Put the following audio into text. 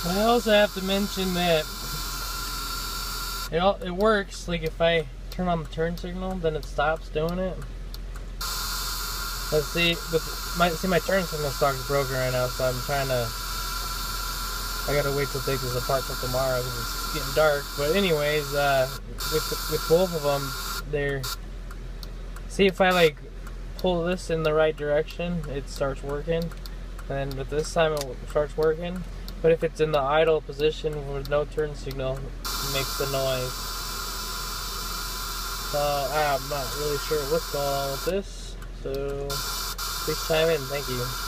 I also have to mention that it works. Like if I turn on the turn signal, then it stops doing it. Let's see, but my turn signal stock's broken right now, so I'm trying to. I gotta wait till take this apart till tomorrow because it's getting dark. But anyways, with both of them, they're. See if I like pull this in the right direction, it starts working. And with this time, it starts working. But if it's in the idle position with no turn signal, it makes the noise. So I'm not really sure what's going on with this. So please chime in. Thank you.